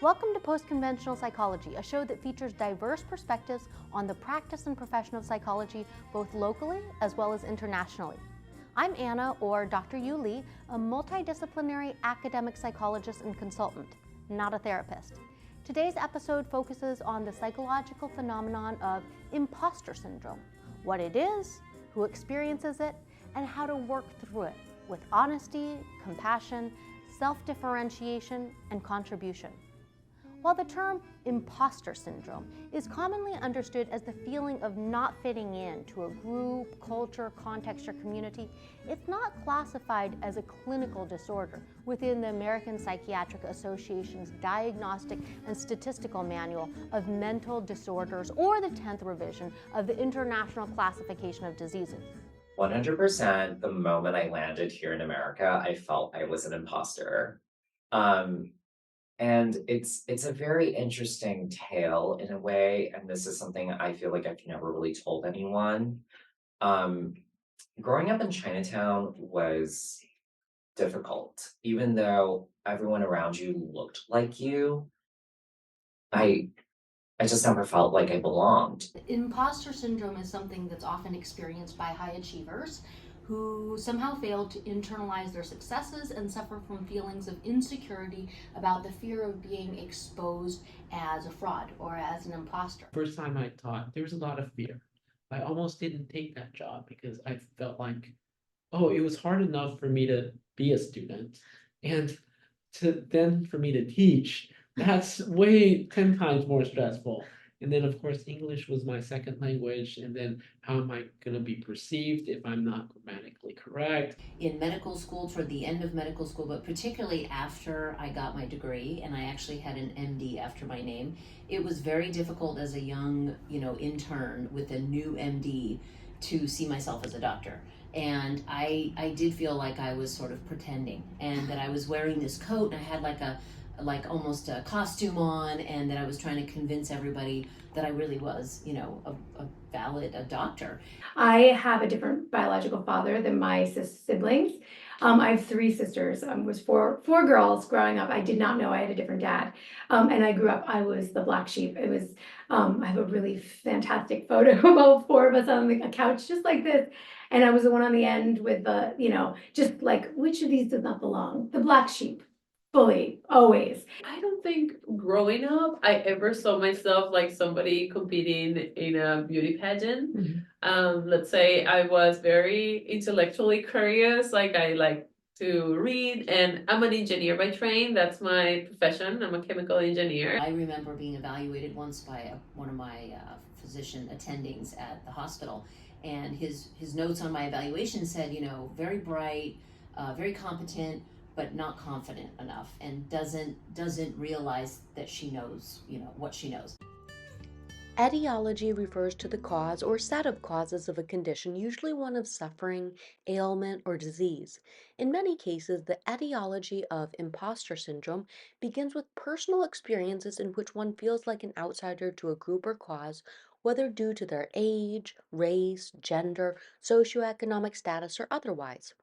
Welcome to Post-Conventional Psychology, a show that features diverse perspectives on the practice and profession of psychology, both locally as well as internationally. I'm Anna, or Dr. Yu Li, a multidisciplinary academic psychologist and consultant, not a therapist. Today's episode focuses on the psychological phenomenon of imposter syndrome, what it is, who experiences it, and how to work through it with honesty, compassion, self-differentiation, and contribution. While the term imposter syndrome is commonly understood as the feeling of not fitting in to a group, culture, context, or community, it's not classified as a clinical disorder within the American Psychiatric Association's Diagnostic and Statistical Manual of Mental Disorders, or the 10th revision of the International Classification of Diseases. 100% the moment I landed here in America, I felt I was an imposter. Um, and it's a very interesting tale in a way, and this is something I feel like I've never really told anyone. Um, Growing up in Chinatown was difficult. Even though everyone around you looked like you, I I just never felt like I belonged. Imposter syndrome is something that's often experienced by high achievers who somehow fail to internalize their successes and suffer from feelings of insecurity about the fear of being exposed as a fraud or as an imposter. First time I taught, there was a lot of fear. I almost didn't take that job because I felt like, oh, it was hard enough for me to be a student. And for me to teach, that's way 10 times more stressful. And then of course English was my second language. And then how am I gonna be perceived if I'm not grammatically correct? In medical school, toward the end of medical school, but particularly after I got my degree and I actually had an MD after my name, it was very difficult as a young, intern with a new MD to see myself as a doctor. And I did feel like I was sort of pretending and that I was wearing this coat and I had like almost a costume on, and that I was trying to convince everybody that I really was, a doctor. I have a different biological father than my siblings. I have three sisters. Was four girls growing up. I did not know I had a different dad. And I grew up, I was the black sheep. It was, I have a really fantastic photo of all four of us on a couch just like this. And I was the one on the end with the, just like, which of these does not belong? The black sheep. Fully, always. I don't think growing up I ever saw myself like somebody competing in a beauty pageant. Let's say I was very intellectually curious, like I like to read, and I'm an engineer by training. That's my profession. I'm a chemical engineer. I remember being evaluated once by one of my physician attendings at the hospital, and his notes on my evaluation said, very bright, very competent, but not confident enough, and doesn't realize that she knows, what she knows. Etiology refers to the cause or set of causes of a condition, usually one of suffering, ailment, or disease. In many cases, the etiology of imposter syndrome begins with personal experiences in which one feels like an outsider to a group or cause, whether due to their age, race, gender, socioeconomic status, or otherwise.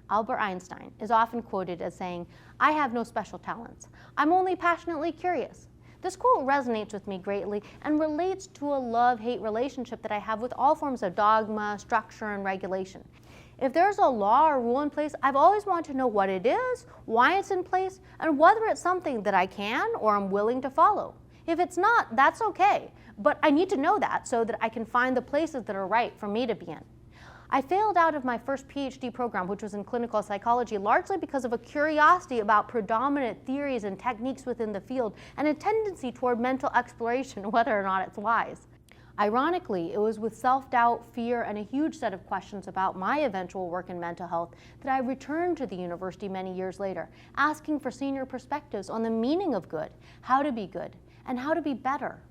Albert Einstein is often quoted as saying, "I have no special talents. I'm only passionately curious." This quote resonates with me greatly and relates to a love-hate relationship that I have with all forms of dogma, structure, and regulation. If there's a law or rule in place, I've always wanted to know what it is, why it's in place, and whether it's something that I can or am willing to follow. If it's not, that's okay, but I need to know that so that I can find the places that are right for me to be in. I failed out of my first PhD program, which was in clinical psychology, largely because of a curiosity about predominant theories and techniques within the field and a tendency toward mental exploration, whether or not it's wise. Ironically, it was with self-doubt, fear, and a huge set of questions about my eventual work in mental health that I returned to the university many years later, asking for senior perspectives on the meaning of good, how to be good, and how to be better.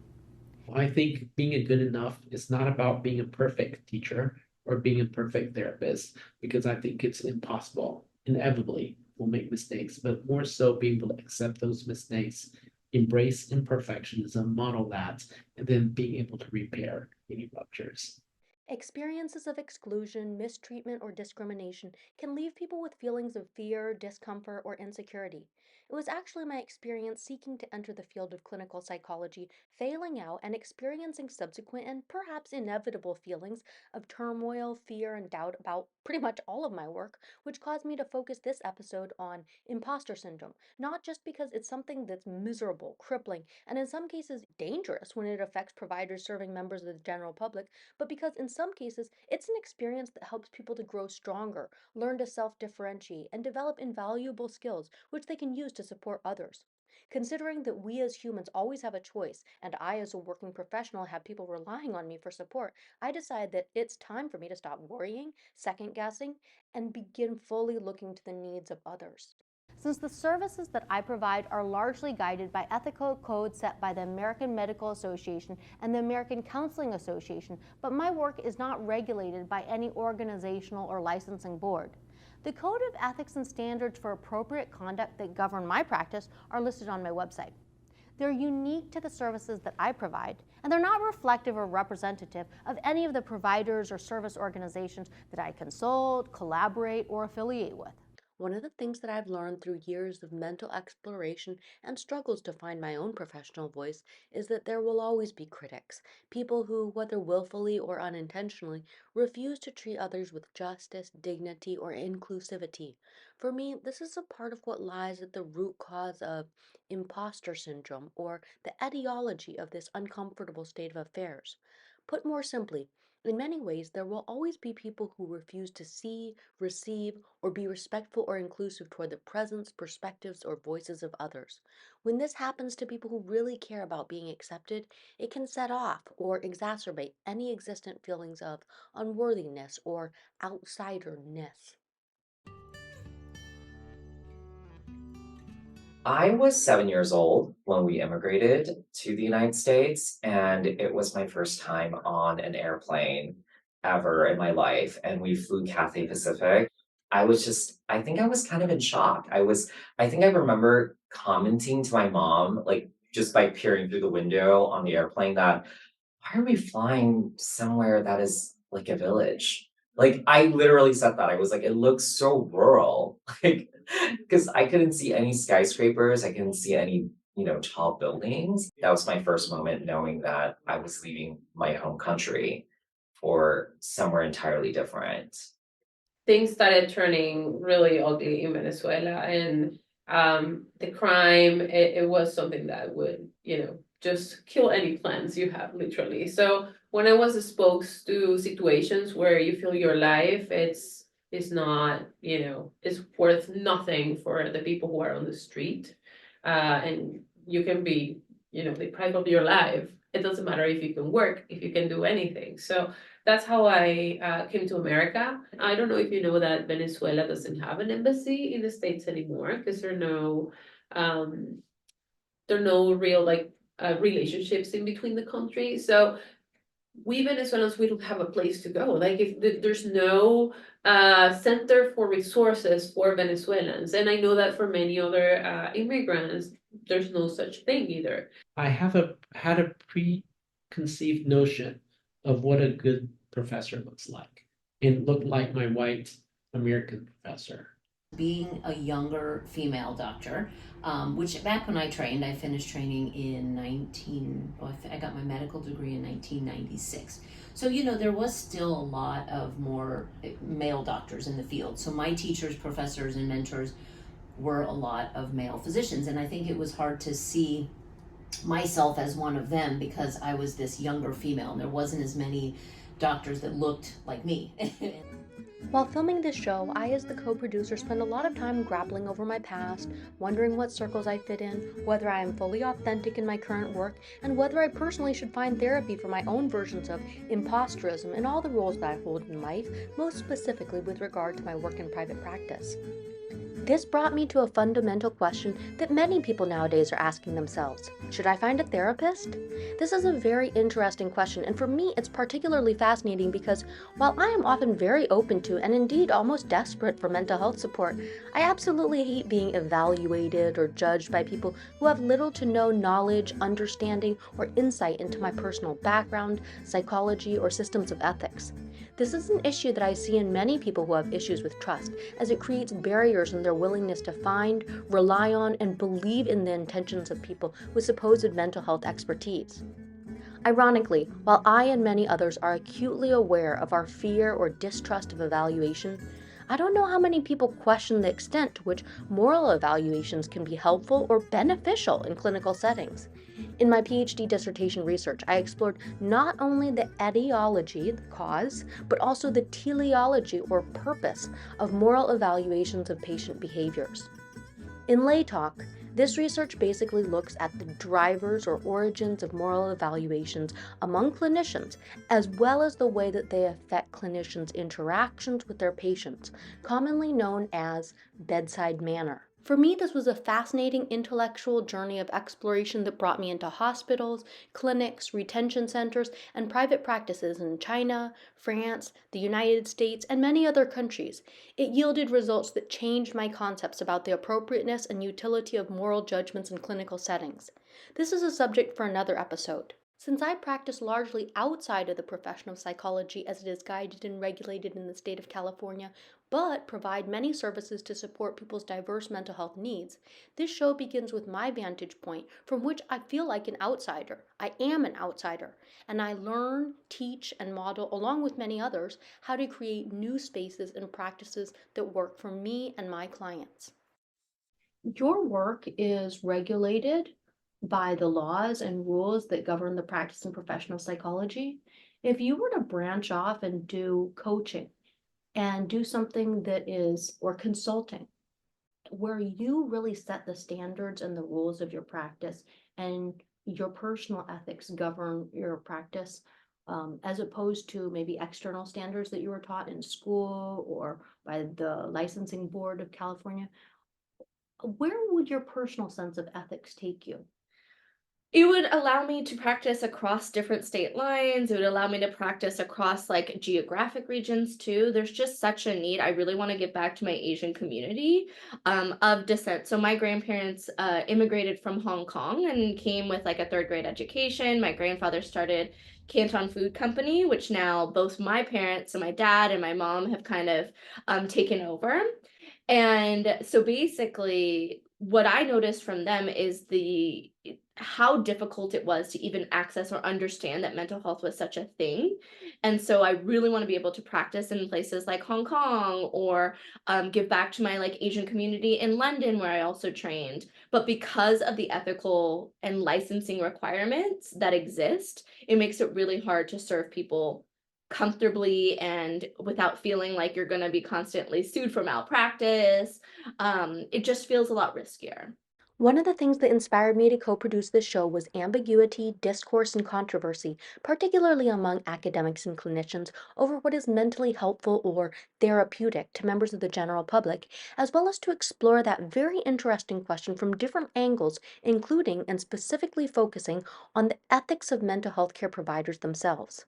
I think being a good enough is not about being a perfect teacher or being a perfect therapist, because I think it's impossible. Inevitably, we'll make mistakes, but more so being able to accept those mistakes, embrace imperfectionism, model that, and then being able to repair any ruptures. Experiences of exclusion, mistreatment, or discrimination can leave people with feelings of fear, discomfort, or insecurity. It was actually my experience seeking to enter the field of clinical psychology, failing out, and experiencing subsequent and perhaps inevitable feelings of turmoil, fear, and doubt about pretty much all of my work, which caused me to focus this episode on imposter syndrome, not just because it's something that's miserable, crippling, and in some cases dangerous when it affects providers serving members of the general public, but because in some cases it's an experience that helps people to grow stronger, learn to self differentiate, and develop invaluable skills which they can use to support others. Considering that we as humans always have a choice, and I as a working professional have people relying on me for support, I decided that it's time for me to stop worrying, second guessing, and begin fully looking to the needs of others. Since the services that I provide are largely guided by ethical codes set by the American Medical Association and the American Counseling Association, but my work is not regulated by any organizational or licensing board. The Code of Ethics and Standards for Appropriate Conduct that govern my practice are listed on my website. They're unique to the services that I provide, and they're not reflective or representative of any of the providers or service organizations that I consult, collaborate, or affiliate with. One of the things that I've learned through years of mental exploration and struggles to find my own professional voice is that there will always be critics, people who, whether willfully or unintentionally, refuse to treat others with justice, dignity, or inclusivity. For me, this is a part of what lies at the root cause of imposter syndrome or the etiology of this uncomfortable state of affairs. Put more simply, in many ways, there will always be people who refuse to see, receive, or be respectful or inclusive toward the presence, perspectives, or voices of others. When this happens to people who really care about being accepted, it can set off or exacerbate any existent feelings of unworthiness or outsiderness. I was 7 years old when we immigrated to the United States, and it was my first time on an airplane ever in my life. And we flew Cathay Pacific. I think I was kind of in shock. I think I remember commenting to my mom, like just by peering through the window on the airplane, that why are we flying somewhere that is like a village? Like, I literally said that. I was like, it looks so rural. Like, because I couldn't see any skyscrapers, I couldn't see any, tall buildings. That was my first moment knowing that I was leaving my home country for somewhere entirely different. Things started turning really ugly in Venezuela, and the crime, it was something that would, just kill any plans you have, literally. So when I was exposed to situations where you feel your life, it's not, it's worth nothing for the people who are on the street, and you can be, deprived of your life. It doesn't matter if you can work, if you can do anything. So that's how I came to America. I don't know if you know that Venezuela doesn't have an embassy in the States anymore, because there are no real relationships in between the countries. So we Venezuelans, we don't have a place to go. Like, if there's no center for resources for Venezuelans, and I know that for many other immigrants, there's no such thing either. I had a preconceived notion of what a good professor looks like. It looked like my white American professor. Being a younger female doctor, which back when I trained, I finished training in I got my medical degree in 1996. So, there was still a lot of more male doctors in the field. So my teachers, professors, and mentors were a lot of male physicians. And I think it was hard to see myself as one of them because I was this younger female and there wasn't as many doctors that looked like me. While filming this show, I, as the co-producer, spend a lot of time grappling over my past, wondering what circles I fit in, whether I am fully authentic in my current work, and whether I personally should find therapy for my own versions of imposterism and all the roles that I hold in life, most specifically with regard to my work in private practice. This brought me to a fundamental question that many people nowadays are asking themselves. Should I find a therapist? This is a very interesting question, and for me it's particularly fascinating because while I am often very open to and indeed almost desperate for mental health support, I absolutely hate being evaluated or judged by people who have little to no knowledge, understanding, or insight into my personal background, psychology, or systems of ethics. This is an issue that I see in many people who have issues with trust, as it creates barriers in their willingness to find, rely on, and believe in the intentions of people with supposed mental health expertise. Ironically, while I and many others are acutely aware of our fear or distrust of evaluation, I don't know how many people question the extent to which moral evaluations can be helpful or beneficial in clinical settings. In my PhD dissertation research, I explored not only the etiology, the cause, but also the teleology or purpose of moral evaluations of patient behaviors. In lay talk, this research basically looks at the drivers or origins of moral evaluations among clinicians, as well as the way that they affect clinicians' interactions with their patients, commonly known as bedside manner. For me, this was a fascinating intellectual journey of exploration that brought me into hospitals, clinics, retention centers, and private practices in China, France, the United States, and many other countries. It yielded results that changed my concepts about the appropriateness and utility of moral judgments in clinical settings. This is a subject for another episode. Since I practice largely outside of the profession of psychology as it is guided and regulated in the state of California, but provide many services to support people's diverse mental health needs, this show begins with my vantage point from which I feel like an outsider. I am an outsider, and I learn, teach, and model, along with many others, how to create new spaces and practices that work for me and my clients. Your work is regulated by the laws and rules that govern the practice and profession of psychology. If you were to branch off and do coaching and do something that is, or consulting, where you really set the standards and the rules of your practice and your personal ethics govern your practice, as opposed to maybe external standards that you were taught in school or by the licensing board of California, where would your personal sense of ethics take you? It would allow me to practice across different state lines. It would allow me to practice across like geographic regions too. There's just such a need. I really want to give back to my Asian community of descent. So my grandparents immigrated from Hong Kong and came with like a third grade education. My grandfather started Canton Food Company, which now both my parents, so my dad and my mom, have kind of taken over. And so basically, what I noticed from them is how difficult it was to even access or understand that mental health was such a thing. And so I really want to be able to practice in places like Hong Kong or give back to my like Asian community in London where I also trained. But because of the ethical and licensing requirements that exist, it makes it really hard to serve people comfortably and without feeling like you're going to be constantly sued for malpractice. It just feels a lot riskier. One of the things that inspired me to co-produce this show was ambiguity, discourse, and controversy, particularly among academics and clinicians, over what is mentally helpful or therapeutic to members of the general public, as well as to explore that very interesting question from different angles, including and specifically focusing on the ethics of mental health care providers themselves.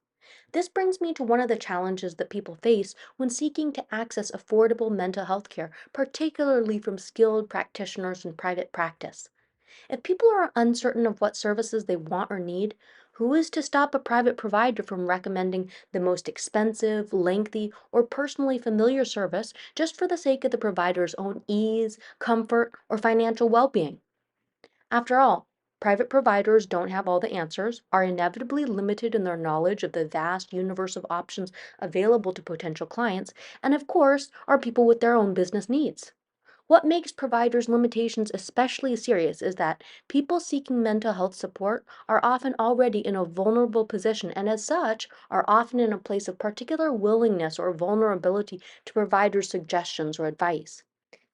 This brings me to one of the challenges that people face when seeking to access affordable mental health care, particularly from skilled practitioners in private practice. If people are uncertain of what services they want or need, who is to stop a private provider from recommending the most expensive, lengthy, or personally familiar service just for the sake of the provider's own ease, comfort, or financial well being? After all, private providers don't have all the answers, are inevitably limited in their knowledge of the vast universe of options available to potential clients, and of course, are people with their own business needs. What makes providers' limitations especially serious is that people seeking mental health support are often already in a vulnerable position and, as such, are often in a place of particular willingness or vulnerability to providers' suggestions or advice.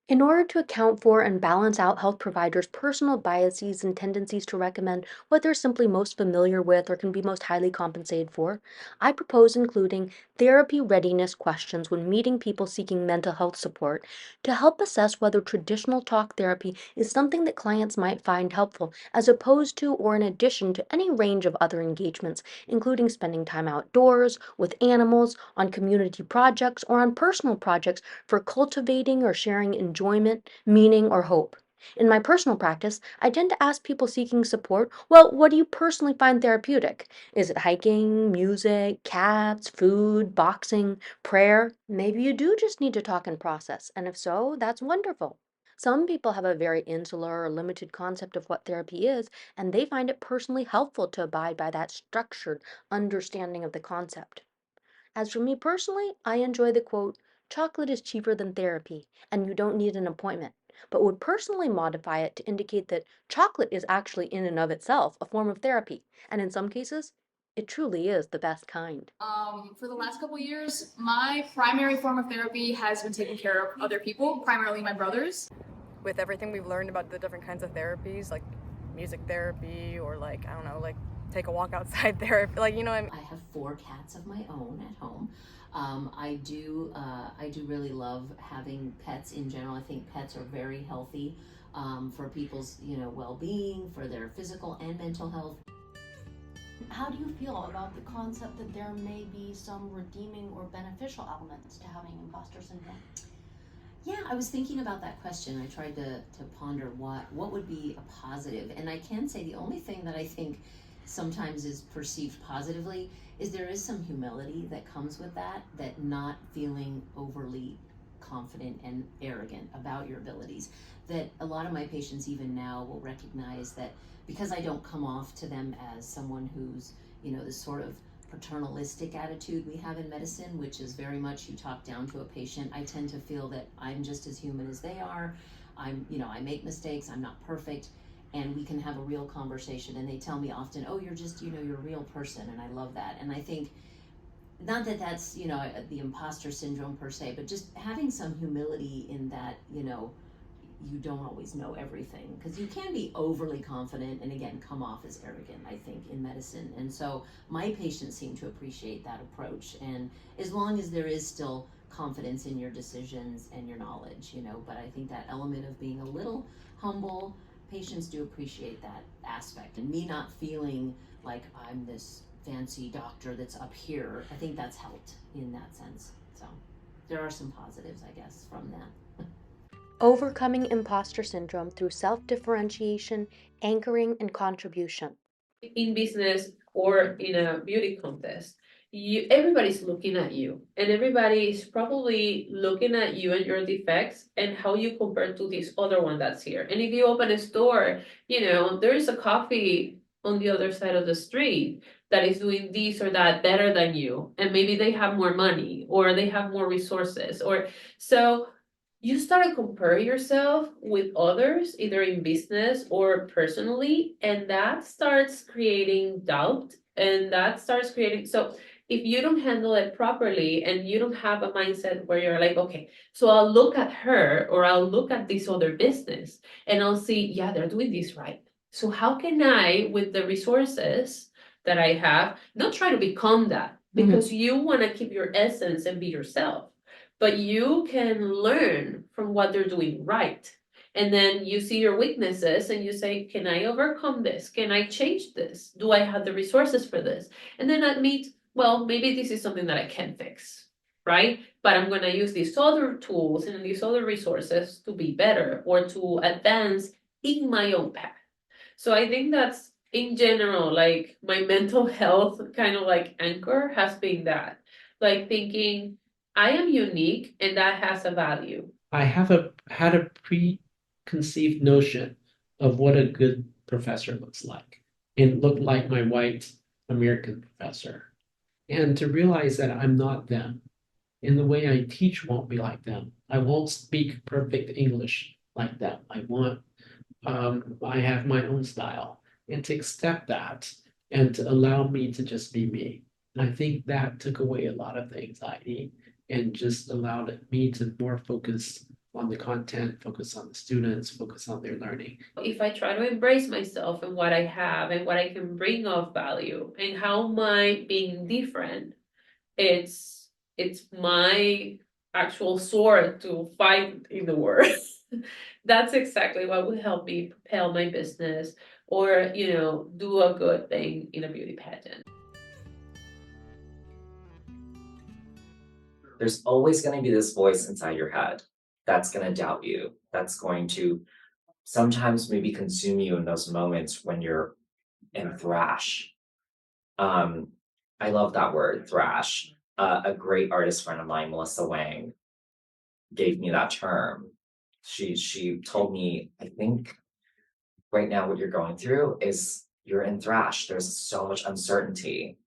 In order to account for and balance out health providers' personal biases and tendencies to recommend what they're simply most familiar with or can be most highly compensated for, I propose including therapy readiness questions when meeting people seeking mental health support to help assess whether traditional talk therapy is something that clients might find helpful as opposed to or in addition to any range of other engagements, including spending time outdoors, with animals, on community projects, or on personal projects for cultivating or sharing enjoyment, meaning, or hope. In my personal practice, I tend to ask people seeking support, well, what do you personally find therapeutic? Is it hiking, music, cats, food, boxing, prayer? Maybe you do just need to talk and process, and if so, that's wonderful. Some people have a very insular or limited concept of what therapy is, and they find it personally helpful to abide by that structured understanding of the concept. As for me personally, I enjoy the quote, chocolate is cheaper than therapy, and you don't need an appointment, but would personally modify it to indicate that chocolate is actually in and of itself a form of therapy, and in some cases, it truly is the best kind. For the last couple years, my primary form of therapy has been taking care of other people, primarily my brothers. With everything we've learned about the different kinds of therapies, like music therapy or like, I don't know, like take a walk outside therapy, like, you know what I mean? I have 4 cats of my own at home. I do really love having pets in general. I think pets are very healthy for people's, well-being, for their physical and mental health. How do you feel about the concept that there may be some redeeming or beneficial elements to having imposter syndrome? Yeah, I was thinking about that question. I tried to ponder what would be a positive. And I can say the only thing that I think sometimes is perceived positively is there is some humility that comes with that not feeling overly confident and arrogant about your abilities. That a lot of my patients even now will recognize that because I don't come off to them as someone who's, this sort of paternalistic attitude we have in medicine, which is very much you talk down to a patient. I tend to feel that I'm just as human as they are. I make mistakes, I'm not perfect, and we can have a real conversation. And they tell me often, oh, you're just, you're a real person, and I love that. And I think, not that that's, the imposter syndrome per se, but just having some humility in that, you don't always know everything, because you can be overly confident and again come off as arrogant, I think, in medicine. And so my patients seem to appreciate that approach, and as long as there is still confidence in your decisions and your knowledge, but I think that element of being a little humble, patients do appreciate that aspect, and me not feeling like I'm this fancy doctor that's up here, I think that's helped in that sense. So there are some positives, I guess, from that. Overcoming imposter syndrome through self differentiation, anchoring, and contribution. In business or in a beauty contest, everybody's looking at you, and everybody is probably looking at you and your defects and how you compare to this other one that's here. And if you open a store, there is a coffee on the other side of the street that is doing this or that better than you, and maybe they have more money or they have more resources, or so you start to compare yourself with others, either in business or personally, and that starts creating doubt, and that starts creating, so if you don't handle it properly and you don't have a mindset where you're like, okay, so I'll look at her or I'll look at this other business and I'll see, yeah, they're doing this right. So how can I, with the resources that I have, not try to become that, because you want to keep your essence and be yourself, but you can learn from what they're doing right. And then you see your weaknesses and you say, can I overcome this? Can I change this? Do I have the resources for this? And then that means, well, maybe this is something that I can fix, right? But I'm going to use these other tools and these other resources to be better or to advance in my own path. So I think that's, in general, like my mental health kind of like anchor has been that, like thinking, I am unique and that has a value. I had a preconceived notion of what a good professor looks like. It looked like my white American professor. And to realize that I'm not them. And the way I teach won't be like them. I won't speak perfect English like them. I have my own style. And to accept that and to allow me to just be me. And I think that took away a lot of the anxiety and just allowed me to more focus on the content, focus on the students, focus on their learning. If I try to embrace myself and what I have and what I can bring of value and how my being different, it's my actual sword to fight in the world. That's exactly what would help me propel my business or, do a good thing in a beauty pageant. There's always going to be this voice inside your head that's going to doubt you, that's going to sometimes maybe consume you in those moments when you're in thrash. I love that word, thrash. A great artist friend of mine, Melissa Wang, gave me that term. She told me, I think right now what you're going through is you're in thrash. There's so much uncertainty.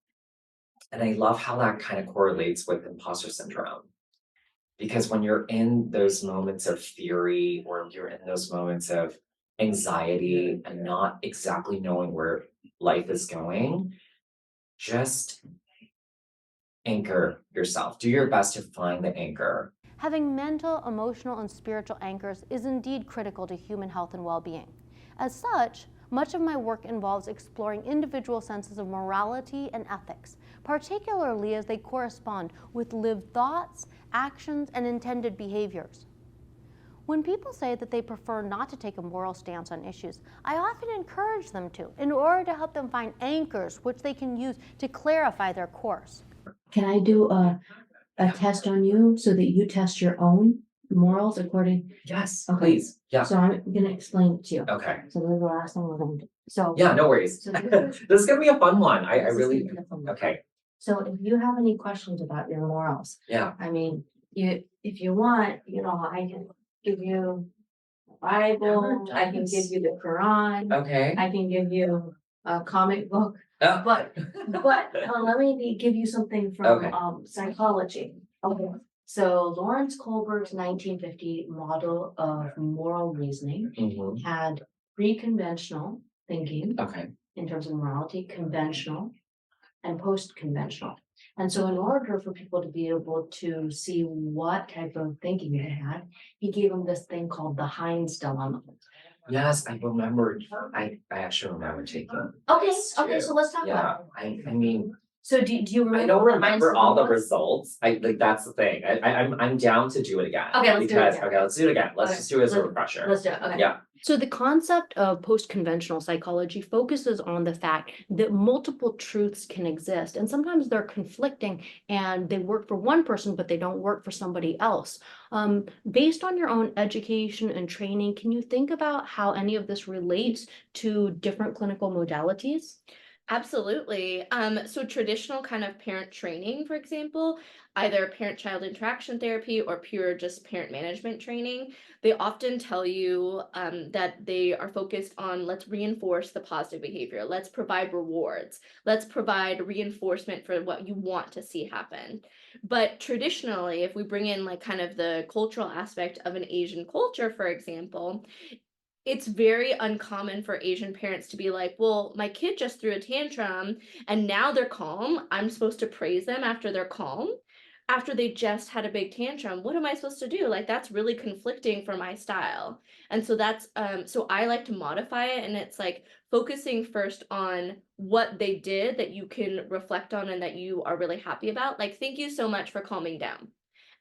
And I love how that kind of correlates with imposter syndrome. Because when you're in those moments of fury or you're in those moments of anxiety and not exactly knowing where life is going, just anchor yourself. Do your best to find the anchor. Having mental, emotional, and spiritual anchors is indeed critical to human health and well-being. As such, much of my work involves exploring individual senses of morality and ethics, particularly as they correspond with lived thoughts, actions, and intended behaviors. When people say that they prefer not to take a moral stance on issues, I often encourage them to, in order to help them find anchors which they can use to clarify their course. Can I do a test on you so that you test your own morals according? Yes, Okay. please. Yeah. So I'm gonna explain it to you. Okay. So this is the last thing we're gonna do. So. Yeah, no worries. So This is gonna be a fun one. I this is really, gonna be a fun one. okay, So if you have any questions about your morals, yeah, I mean, if you want, I can give you the Bible, I can give you the Quran, okay. I can give you a comic book, Oh. but let me give you something from Okay. psychology. Okay. So Lawrence Kohlberg's 1950 model of moral reasoning Mhm. had pre-conventional thinking Okay. in terms of morality, conventional, and post-conventional. And so in order for people to be able to see what type of thinking they had, he gave them this thing called the Heinz dilemma. Yes, I remember. I actually remember taking. Okay, this okay, too. so let's talk about Yeah, it. I mean, So do you remember? I don't what the Heinz remember all the dilemma was? results. That's the thing. I'm down to do it again. Okay, let's do it because again. okay, let's do it again. Let's Okay, just do it as a let's- refresher. Let's do it, okay. Yeah. So the concept of post-conventional psychology focuses on the fact that multiple truths can exist, and sometimes they're conflicting and they work for one person, but they don't work for somebody else. Based on your own education and training, can you think about how any of this relates to different clinical modalities? Absolutely. So traditional kind of parent training, for example, either parent-child interaction therapy or pure just parent management training, they often tell you that they are focused on let's reinforce the positive behavior, let's provide rewards, let's provide reinforcement for what you want to see happen. But traditionally, if we bring in like kind of the cultural aspect of an Asian culture, for example, it's very uncommon for Asian parents to be like, well, my kid just threw a tantrum and now they're calm. I'm supposed to praise them after they're calm, after they just had a big tantrum. What am I supposed to do? Like, that's really conflicting for my style. And so so I like to modify it. And it's like focusing first on what they did that you can reflect on and that you are really happy about. Like, thank you so much for calming down.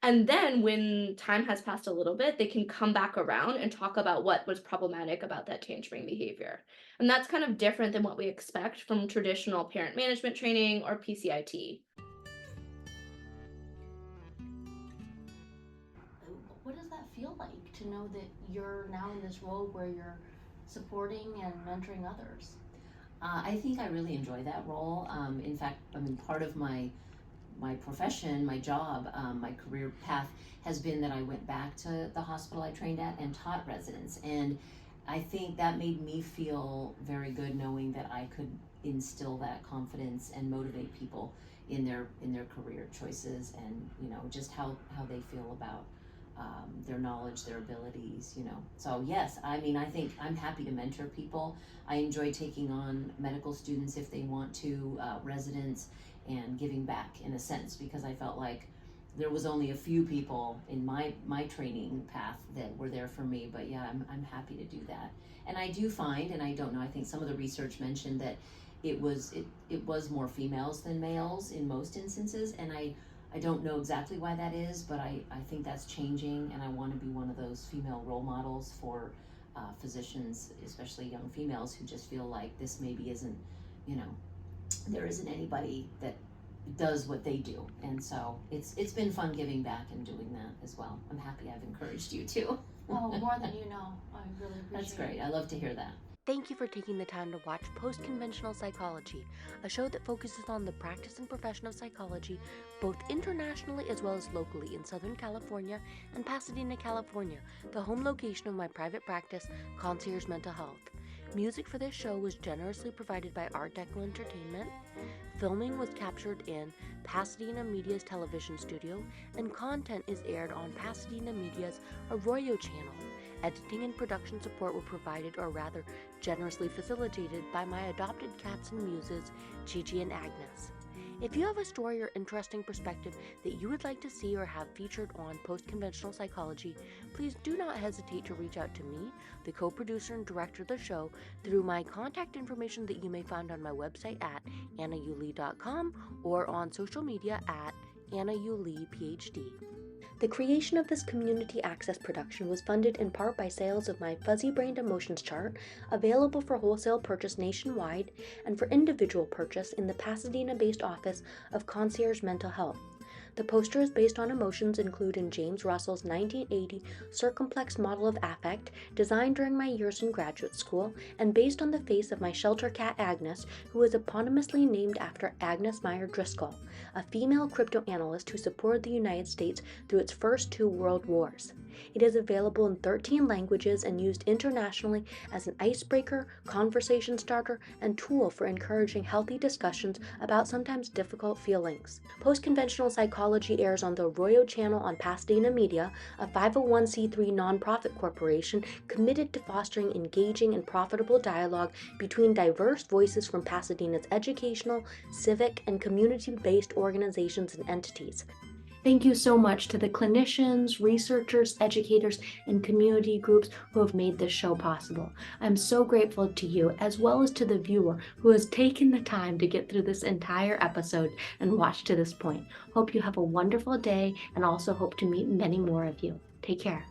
And then when time has passed a little bit, they can come back around and talk about what was problematic about that tantrum behavior. And that's kind of different than what we expect from traditional parent management training or PCIT. What does that feel like to know that you're now in this role where you're supporting and mentoring others? I think I really enjoy that role. In fact, I mean, part of my profession, my job, my career path has been that I went back to the hospital I trained at and taught residents. And I think that made me feel very good knowing that I could instill that confidence and motivate people in their career choices and, just how they feel about their knowledge, their abilities, So yes, I mean, I think I'm happy to mentor people. I enjoy taking on medical students if they want to, residents, and giving back in a sense, because I felt like there was only a few people in my training path that were there for me. But yeah, I'm happy to do that. And I do find, and I don't know, I think some of the research mentioned that it was more females than males in most instances, and I don't know exactly why that is, but I think that's changing, and I want to be one of those female role models for physicians, especially young females who just feel like this maybe isn't, there isn't anybody that does what they do. And so it's been fun giving back and doing that as well. I'm happy I've encouraged you too. Oh, more than you know. I really appreciate That's it. great. I love to hear that. Thank you for taking the time to watch Post-Conventional Psychology, a show that focuses on the practice and profession of psychology, both internationally as well as locally in Southern California and Pasadena, California, the home location of my private practice, Concierge Mental Health. Music for this show was generously provided by Deco Entertainment. Filming was captured in Pasadena Media's television studio, and content is aired on Pasadena Media's Arroyo channel. Editing and production support were provided, or rather generously facilitated, by my adopted cats and muses, Gigi and Agnes. If you have a story or interesting perspective that you would like to see or have featured on Post-Conventional Psychology, please do not hesitate to reach out to me, the co-producer and director of the show, through my contact information that you may find on my website at annayulee.com or on social media at AnnaYulee, The creation of this community access production was funded in part by sales of my Fuzzy-Brained Emotions chart, available for wholesale purchase nationwide and for individual purchase in the Pasadena-based office of Concierge Mental Health. The posters based on emotions include in James Russell's 1980 circumplex model of affect, designed during my years in graduate school, and based on the face of my shelter cat Agnes, who is eponymously named after Agnes Meyer Driscoll, a female cryptoanalyst who supported the United States through its first 2 world wars. It is available in 13 languages and used internationally as an icebreaker, conversation starter, and tool for encouraging healthy discussions about sometimes difficult feelings. Post-Conventional Psychology airs on the Arroyo channel on Pasadena Media, a 501c3 nonprofit corporation committed to fostering engaging and profitable dialogue between diverse voices from Pasadena's educational, civic, and community-based organizations and entities. Thank you so much to the clinicians, researchers, educators, and community groups who have made this show possible. I'm so grateful to you, as well as to the viewer who has taken the time to get through this entire episode and watch to this point. Hope you have a wonderful day, and also hope to meet many more of you. Take care.